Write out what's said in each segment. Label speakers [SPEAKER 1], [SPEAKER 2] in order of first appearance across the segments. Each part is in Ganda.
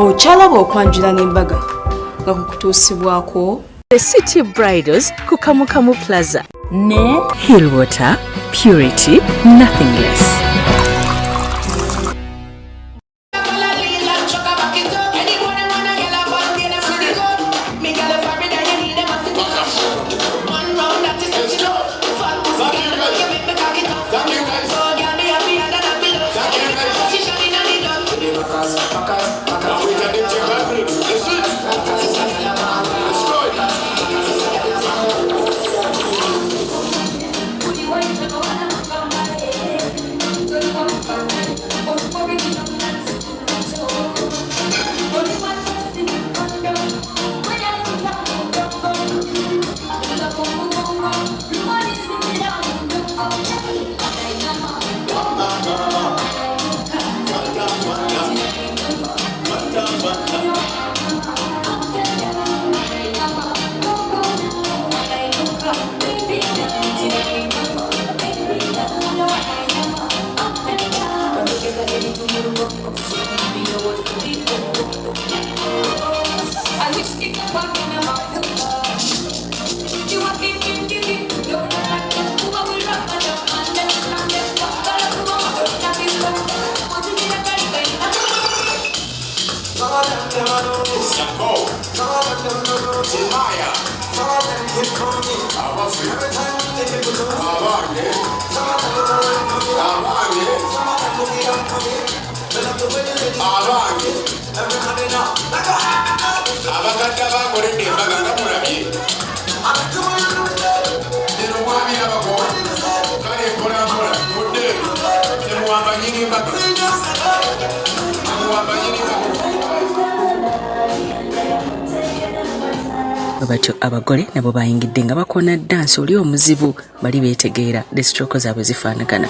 [SPEAKER 1] okyalaba okwanjula n'embaga nga kukutuusibwako
[SPEAKER 2] The City Bridals ku Kamukamu Plaza ne Hillwater Purity Nothing Less. Batyo abagole nabo bayingidde nga bakoona dansi oli omuzibu bali beetegeera destroke zaabwe zifaanagana.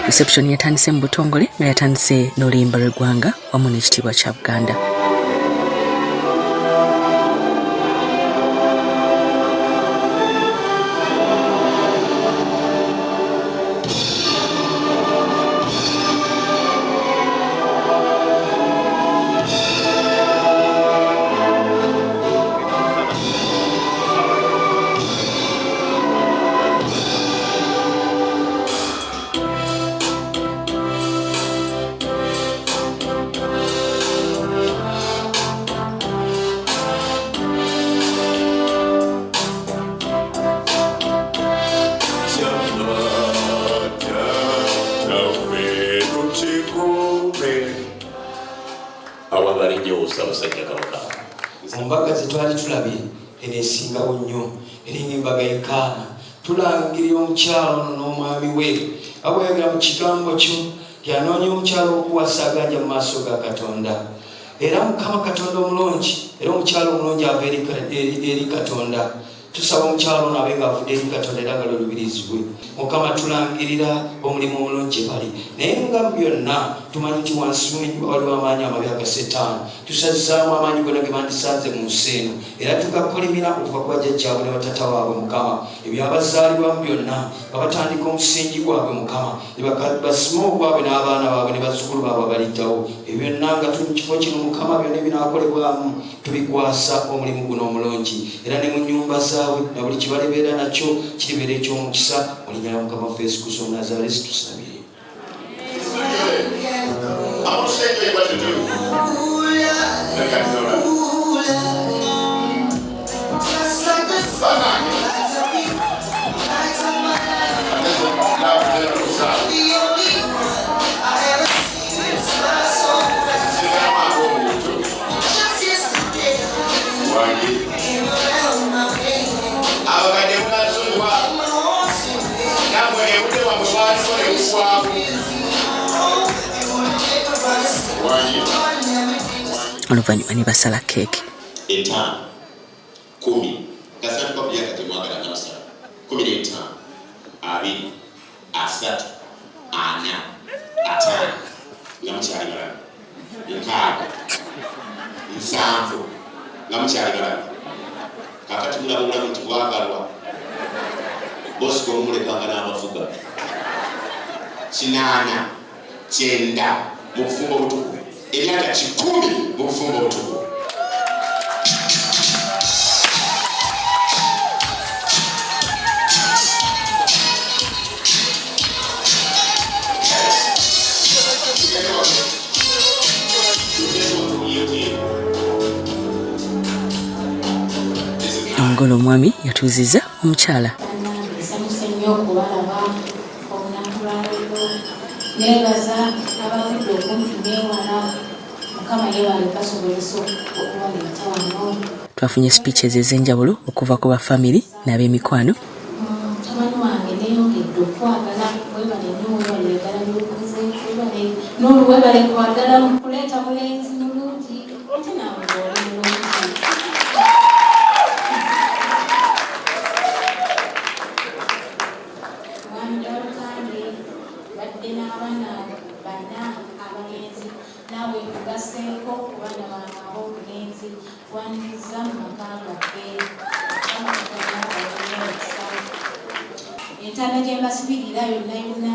[SPEAKER 2] Reception yatandise mu butongole nga yatandise n'oluyimba lw'eggwanga wamu n'ekitiibwa kya Buganda.
[SPEAKER 3] balinjewo Ssaabasajja Kabaka.
[SPEAKER 4] Embaga ze twali tulabye eno esingawo nnyo eringa embaga y'Ekaana tulangirira omukyalo ono n'omwami we abwayogera mu kigambo kyo yanoonya omukyalo okuwasa aganja mu maaso ga Katonda era Mukama Katonda omulungi era omukyalo omulungi ava eri Katonda tusaba omukyalo ono abe ng'avudde eri Katonda era nga lwerubirizibwe Mukama tulangirira omulimu omulungi bali naye nga byonna tumanyi nti wansi waliwo amaanyi amabi aga Setaani tusazizaamu amaanyi gonna ge bandisanze mu nsi eno era tugakolimira okuva ku bajjajjaabwe ne batata waabwe Mukama ebyabazaalibwamu byonna babatandika omusingi gwabwe Mukama ne basima ogwabwe n'abaana baabwe ne bazzukulu baabwe abaliddawo ebyo byonna nga tuli mu kifo kino Mukama byonna ebinaakolebwamu tubikwasa omulimu guno omulungi era ne mu nnyumba zaabwe na buli kibalebeera nakyo kiribeera eky'omukisa mu linnya lya Mukama waffe Yesu Kristo Omunnazaaleesi tusabire.
[SPEAKER 3] I want to say to you what to do. Look at the Lord.
[SPEAKER 2] Oluvannyuma ne basala keeki.
[SPEAKER 3] 5, 10 gasatu kwa byaka temwagala n'abasala 15, 20, 30, 40, 50 nga mukyali balabi 6, 7 nga mukyali balabi kakati mulaba obulamu nti bwagalwa Bosco omulekanga n'amafuga 8, 9 mu bufumbo obutukuvu emyaka 10 mu bufumbo obutukuvu.
[SPEAKER 2] Ngolo omwami yatuuzizza omukyala.
[SPEAKER 5] Nsanyuse nnyo okubalaba olunaku lwaleero neebaza abavudde okumpi neewala Mukama yeebale basobozesa okubaleeta wano.
[SPEAKER 2] Twafunye speeches ez'enjawulo okuva ku bafamily n'ab'emikwano.
[SPEAKER 5] Mutabani wange neeyongedde okwagala webale nnyo webale eddala by'okoze webale n'oluwebale kwagala mu kuleeta mulenzi mulungi ate naawe ng'oli mulungi. Badde n'abaana bana abalenzi naawe nkugaseeko kubaana bange ab'obulenzi waniriza mu maka gaffe entaana gye mbasibirira yonna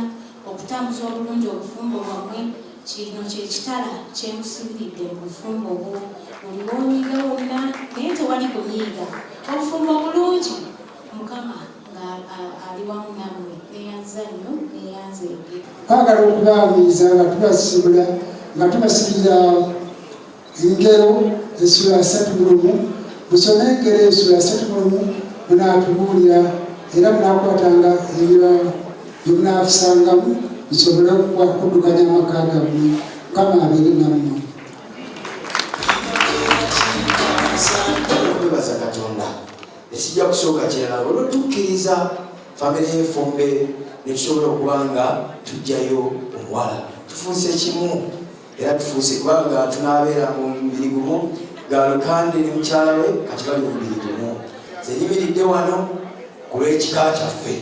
[SPEAKER 5] okutambuza obulungi obufumbo bwammwe kino kyekitala kyemusibiridde mu bufumbo obwo buli bwonyiga wonna naye tewali kunyiiga obufumbo bulungi Mukama ali wamu nammwe neyanza nnyo neyanza ege.
[SPEAKER 6] Twagala okubaaniriza nga tubasibula nga tubasibira engero essula 3 musome engero essula 3 munaatubuulira era munaakwatanga ebyo byemunaafusangamu bisobole okuddukanya amaka gammwe Mukama abeere nammwe.
[SPEAKER 4] Okwebaza Katonda ekijja kusooka kirala olwotukkiriza famire y'Effumbe ne tusobola okuba nga tujjayo omuwala tufuuse kimu era tufuuse kubanga tunaabeera mu mubiri gumu Galukande ne mukyala we kati bali mu mubiri gumu nze nyimiridde wano ku lw'ekika kyaffe.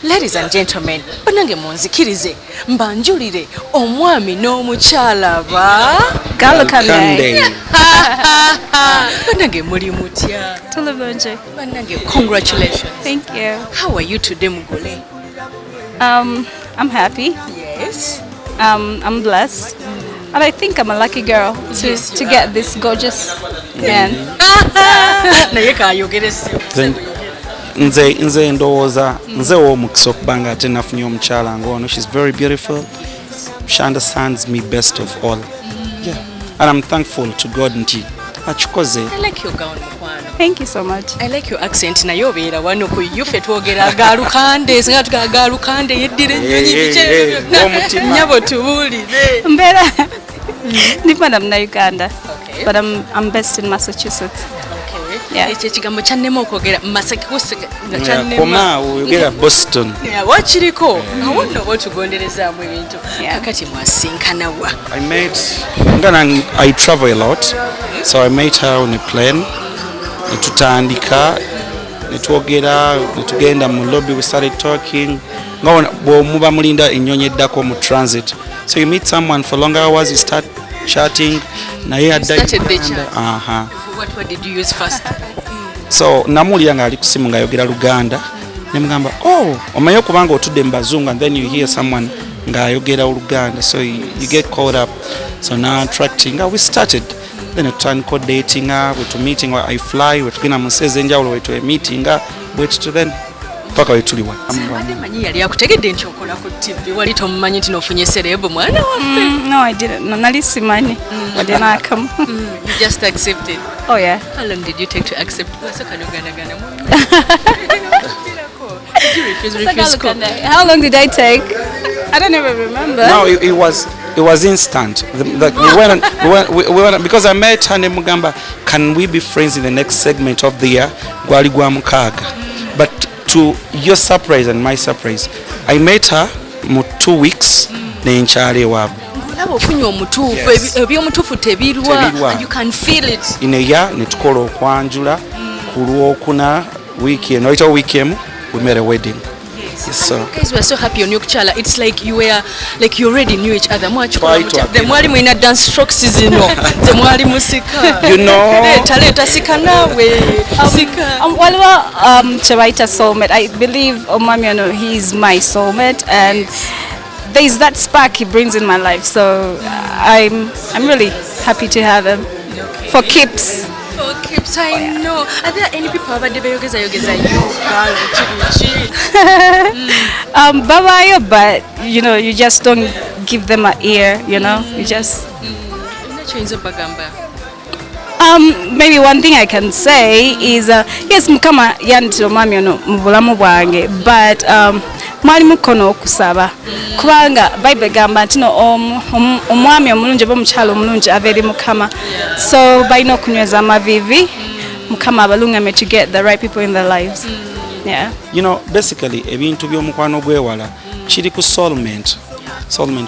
[SPEAKER 1] Ladies and gentlemen, banange munzikirize mbanjulire omwami n'omukyala ba
[SPEAKER 7] Galukande.
[SPEAKER 1] banange muli mutya?
[SPEAKER 7] Tulabonje.
[SPEAKER 1] Banange congratulations.
[SPEAKER 7] Thank you.
[SPEAKER 1] How are you today mugole?
[SPEAKER 7] I'm happy.
[SPEAKER 1] Yes.
[SPEAKER 7] I'm blessed. And I think I'm a lucky girl
[SPEAKER 1] Yes,
[SPEAKER 7] to
[SPEAKER 1] you
[SPEAKER 7] get this gorgeous man.
[SPEAKER 1] naye kayogere si
[SPEAKER 8] nze ndowooza nze w'omukisa okuba nga ate nafunye omukyala ng'ono. She's very beautiful. She understands me best of all. Yeah. And I'm thankful to God nti akikoze.
[SPEAKER 1] I like your gown mukwano.
[SPEAKER 7] Thank you so much.
[SPEAKER 1] I like your accent naye obeera wano ku yufe twogera agalukande singa tuga agalukande yeddira ennyonyi bice
[SPEAKER 8] omutima.
[SPEAKER 1] nyabo tuwulire.
[SPEAKER 7] Mbera. Ndipanda mna Uganda. But I'm based in Massachusetts. Yeah.
[SPEAKER 1] Ekyo ekigambo kyannema okwogera Massachusetts nga
[SPEAKER 8] Koma
[SPEAKER 1] kyannema.
[SPEAKER 8] oyogera Boston.
[SPEAKER 1] Wakiriko awo nno oba otugonderezaamu ebintu kakati mwasinkana wa.
[SPEAKER 8] I travel a lot, so I met her on a plane. Netutandika netwogera netugenda mu lobby, we started talking. Bw'omuba mulinda ennyonyi eddako mu transit, so you meet someone for longer hours, you start chatting. Naye
[SPEAKER 1] Started the chat.
[SPEAKER 8] Aha.
[SPEAKER 1] What did you use first?
[SPEAKER 8] So namuulira ng'ali ku simu ng'ayogera Luganda, ne mugamba omanyi okubanga otudde mu bazungu, and then you hear someone ng'ayogera Oluganda, so you get caught up. So now attracting, we started. Then tutandika dating, wetu meeting, I fly, wetugenda mu nsi ez'enjawulo, wetu meeting, wetu then paka wetuliwa.
[SPEAKER 1] Wadde manyi yali akutegedde nti okola ku TV, wali tomumanyi nti n'ofunye serebo mwana waffe.
[SPEAKER 7] No, I didn't. No, nali simanyi. Wadde naakamu.
[SPEAKER 1] You just accepted.
[SPEAKER 7] Oh yeah.
[SPEAKER 1] How long did you take to accept? Wasaka nogana Did you refuse call?
[SPEAKER 7] How long did I take? I don't even remember.
[SPEAKER 8] No, it was instant. We went because I met her and mugamba, can we be friends in the next segment of the year? Gwali gwa mukaaga. But to your surprise and my surprise, I met her mu 2 weeks nenkyali ewaabwe.
[SPEAKER 1] Olaba ofunye omutuufu, ebyomutuufu tebirwa, and you can feel it.
[SPEAKER 8] In a year netukola okwanjula ku Lwokuna weekend, noita weekend we made a wedding. Yes, so
[SPEAKER 1] guys were so happy on your kuchala. It's like you already knew each other.
[SPEAKER 8] Quite
[SPEAKER 1] mwali mwina dance strokes zino. The mwali musika.
[SPEAKER 8] You know.
[SPEAKER 1] Leta sika nawe. Sika.
[SPEAKER 7] Waliwo Chawaita soulmate. I believe Omwami Ono, he is my soulmate, and there is that spark he brings in my life. So I'm really happy to have him for keeps.
[SPEAKER 1] Okay, so I know. Are there any people abadde beyogeza you girl chichi?
[SPEAKER 7] Babayo, but you just don't give them an ear, you just maybe one thing I can say is yes, mukama yanditira omwami ono mu bulamu bwange, but mwali mukono okusaba kubanga Bible gamba nti omwami omulungi oba omukyala omulungi ava eri mukama, so balina okunyweza amavivi mukama abalungame to get the right people in their lives. Yeah.
[SPEAKER 8] Basically ebintu by'omukwano gwewala kiri ku soulmate.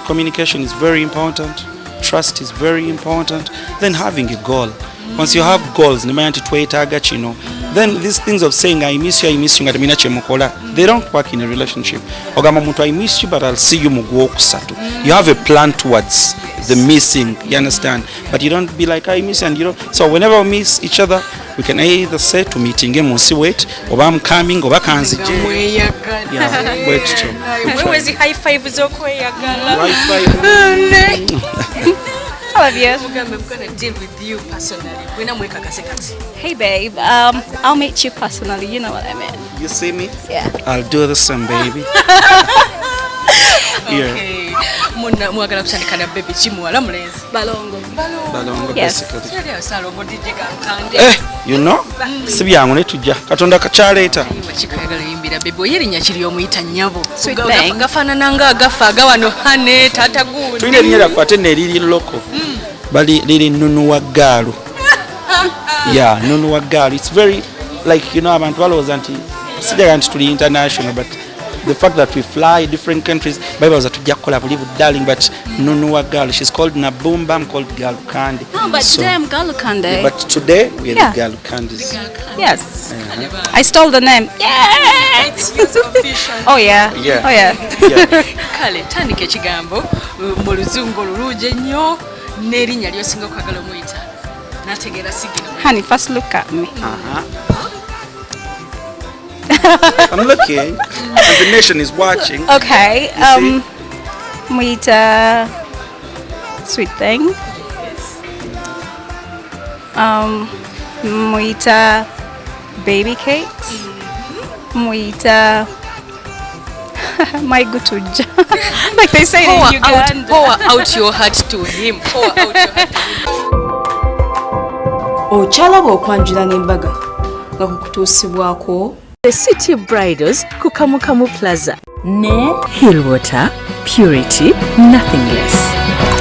[SPEAKER 8] Communication is very important, trust is very important, then having a goal. Once you have goals, nimanya nti twetaaga kino, then these things of saying I miss you nga temina kyemukola, they don't work in a relationship. Ogamba muntu I miss you but I'll see you mu gwokusatu. You have a plan towards the missing, you understand? But you don't be like I miss you and you don't. So whenever we miss each other, we can either say to meeting munsi wait, oba I'm coming, oba kanzije. Yeah, wait to.
[SPEAKER 1] Where was the high five zokweyagala?
[SPEAKER 7] I love you.
[SPEAKER 1] I'm gonna deal with you personally. When I'm
[SPEAKER 7] Hey babe, I'll meet you personally, you know what I mean.
[SPEAKER 8] You see me?
[SPEAKER 7] Yeah.
[SPEAKER 8] I'll do the same, baby.
[SPEAKER 1] Okay. Mwagala kutandika na baby chimuwala mulenzi.
[SPEAKER 7] Balongo. Yes.
[SPEAKER 8] Basically. Si byangu ne tujja. Katonda kakyaleeta.
[SPEAKER 1] Chikayagala yimbira baby oyerinya kiri omuyita nyabo.
[SPEAKER 7] Sweet thing.
[SPEAKER 1] Gafanana nga agafa agawano hane tata gundi.
[SPEAKER 8] Tulina erinnya kwate ne liri loko. Bali liri Nunu wa Gaalu. Yeah, Nunu wa Gaalu. It's very like abantu balowooza nti sijaga nti tuli international, but the fact that we fly different countries, Bible was tujja kukola buli darling, but Nunu wa Gaalu. She's called Nabumba, I'm called Galukande.
[SPEAKER 7] No, but today I'm Galukande.
[SPEAKER 8] But today we are the Galukandes.
[SPEAKER 7] Yes. I stole the name. Yeah.
[SPEAKER 1] It's official.
[SPEAKER 7] Oh yeah.
[SPEAKER 8] Yeah.
[SPEAKER 7] Oh yeah.
[SPEAKER 1] Kale tandika ekigambo mu luzungu oluluje nnyo n'erinnya ly'osinga okwagala omuyita. Nategeera sigino.
[SPEAKER 7] Honey, first look at me.
[SPEAKER 8] I'm looking, and the nation is watching.
[SPEAKER 7] Okay. Muita sweet thing. Muita baby cakes. Muita my gutuja. Like they say in Uganda.
[SPEAKER 1] Pour out your heart to him. Pour out your heart to him.
[SPEAKER 2] Ochalaba okwanjula n'embaga nga kukutuusibwako The City Bridals ku Kamukamu Plaza ne Hillwater Purity Nothing Less.